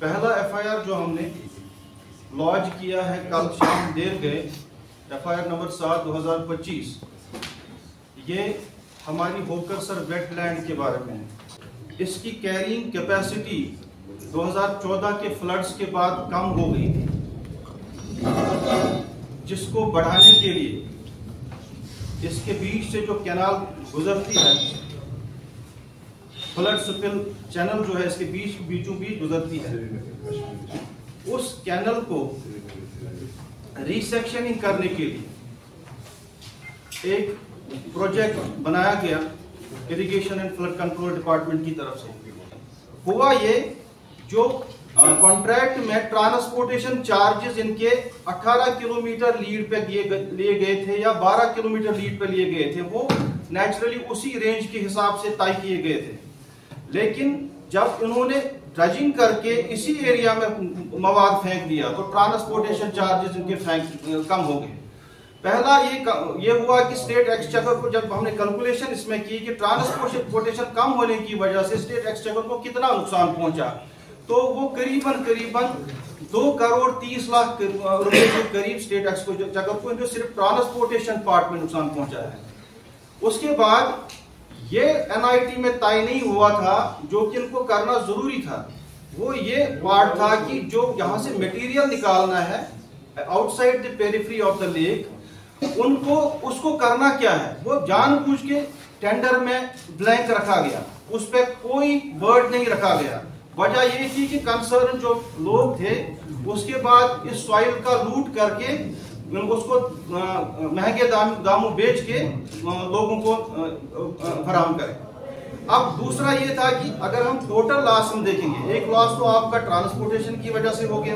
पहला एफआईआर जो हमने लॉन्च किया है कल शाम देर गए, एफआईआर नंबर 7/2025, ये हमारी होकरसर वेटलैंड के बारे में है। इसकी कैरिंग कैपेसिटी 2014 के फ्लड्स के बाद कम हो गई थी, जिसको बढ़ाने के लिए इसके बीच से जो कैनाल गुजरती है, फ्लड स्पिल चैनल जो है इसके बीचों बीच गुजरती है, उस कैनल को रिसेक्शनिंग करने के लिए एक प्रोजेक्ट बनाया गया irrigation and flood control department की तरफ से। हुआ ये, जो कॉन्ट्रैक्ट में ट्रांसपोर्टेशन चार्जेस इनके 18 किलोमीटर लीड पे लिए गए थे या 12 किलोमीटर लीड पे लिए गए थे, वो नेचुरली उसी रेंज के हिसाब से तय किए गए थे। लेकिन जब इन्होंने ड्रजिंग करके इसी एरिया में मवाद फेंक दिया तो ट्रांसपोर्टेशन चार्जेस इनके कम हो गए। पहला ये हुआ कि स्टेट एक्सचेकर को जब हमने कैलकुलेशन इसमें की कि ट्रांसपोर्टेशन कम होने की वजह से स्टेट एक्सचेकर को कितना नुकसान पहुंचा, तो वो करीबन 2,30,00,000 रुपए के करीब स्टेट एक्सचेकर को जो सिर्फ ट्रांसपोर्टेशन पार्ट में नुकसान पहुंचा है। उसके बाद ये एनआईटी में तय नहीं हुआ था, जो कि इनको करना जरूरी था, वो ये पार्ट था कि जो यहाँ से मटेरियल निकालना है outside the periphery of the lake, उनको उसको करना क्या है, वो जानबूझ के टेंडर में ब्लैंक रखा गया, उस पर कोई वर्ड नहीं रखा गया। वजह ये थी कि कंसर्न जो लोग थे उसके बाद इस सॉइल का लूट करके उसको महंगे दामों बेच के लोगों को फराहम करें। अब दूसरा ये था कि अगर हम टोटल लॉस हम देखेंगे, एक लॉस तो आपका ट्रांसपोर्टेशन की वजह से हो गया,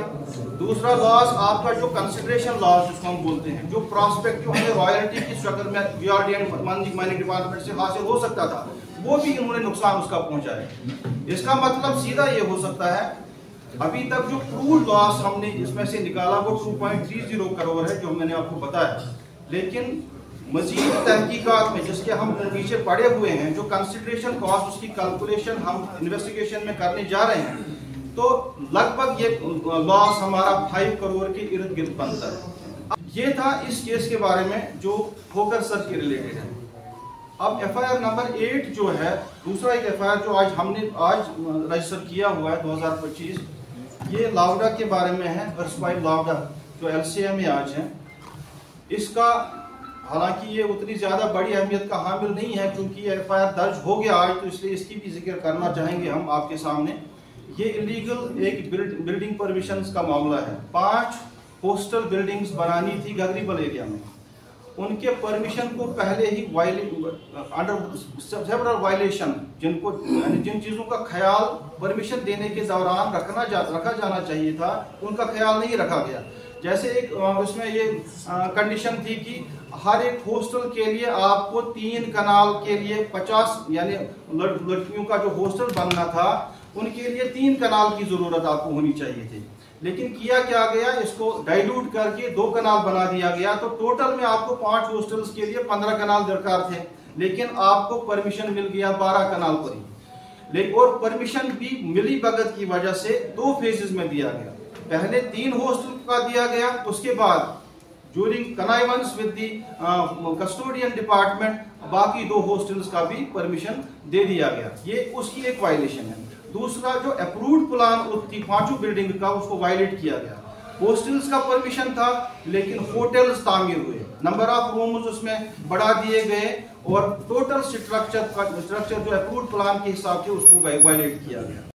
दूसरा लॉस आपका जो कंसिडरेशन लॉस जिसको हम बोलते हैं, जो प्रॉस्पेक्ट जो हमें रॉयल्टी की शक्ल में वीआरडी एंड माइनिंग डिपार्टमेंट से हासिल हो सकता था, वो भी इन्होंने नुकसान उसका पहुंचाया। इसका मतलब सीधा ये हो सकता है, अभी तक जो प्रूव्ड लॉस हमने इसमें से निकाला वो 2.30 करोड़ है, जो मैंने आपको बताया। लेकिन मजीद तहकीकात में जिसके हम पीछे पड़े हुए हैं, जो कंसिडरेशन कॉस्ट उसकी कैलकुलेशन हम इन्वेस्टिगेशन में करने जा रहे हैं, तो लगभग ये लॉस हमारा 5 करोड़ के इर्द गिर्द बनता है। ये था इस केस के बारे में जो होकरसर के रिलेटेड है। अब एफआईआर नंबर 8 जो है, दूसरा एक एफआईआर जो आज रजिस्टर किया हुआ है 2025, ये लावडा के बारे में है, अर्सवाइल लावडा जो एलसीएम में आज है। इसका हालांकि ये उतनी ज्यादा बड़ी अहमियत का हामिल नहीं है, क्योंकि एफआईआर दर्ज हो गया आज, तो इसलिए इसकी भी जिक्र करना चाहेंगे हम आपके सामने। ये इलीगल एक बिल्डिंग परमिशंस का मामला है। 5 होस्टल बिल्डिंग्स बनानी थी गगरीबल एरिया में, उनके परमिशन को पहले ही अंडर सेवरल वायलेशन, जिन चीजों का ख्याल परमिशन देने के दौरान रखा जाना चाहिए था, उनका ख्याल नहीं रखा गया। जैसे एक उसमें ये कंडीशन थी कि हर एक हॉस्टल के लिए आपको 3 कनाल के लिए 50, यानी लड़कियों का जो हॉस्टल बनना था उनके लिए 3 कनाल की जरूरत आपको होनी चाहिए थी। लेकिन किया क्या गया, इसको डाइल्यूट करके 2 कनाल बना दिया गया, तो टोटल में आपको 5 हॉस्टल्स के लिए 15 कनाल दरकार थे, लेकिन आपको परमिशन मिल गया 12 कनाल पर ही। लेकिन और परमिशन भी मिली भगत की वजह से 2 फेजेस में दिया गया। पहले 3 हॉस्टल का दिया गया, उसके बाद during connivance with the custodian department बाकी 2 हॉस्टल्स का भी परमिशन दे दिया गया। ये उसकी एक वायलेशन है। दूसरा जो अप्रूव्ड प्लान थी 5 बिल्डिंग का, उसको वायलेट किया गया। हॉस्टल्स का परमिशन था, लेकिन होटल्स तामीर हुए, नंबर ऑफ रूम्स उसमें बढ़ा दिए गए, और टोटल स्ट्रक्चर जो अप्रूव्ड प्लान के हिसाब से उसको वायलेट किया गया।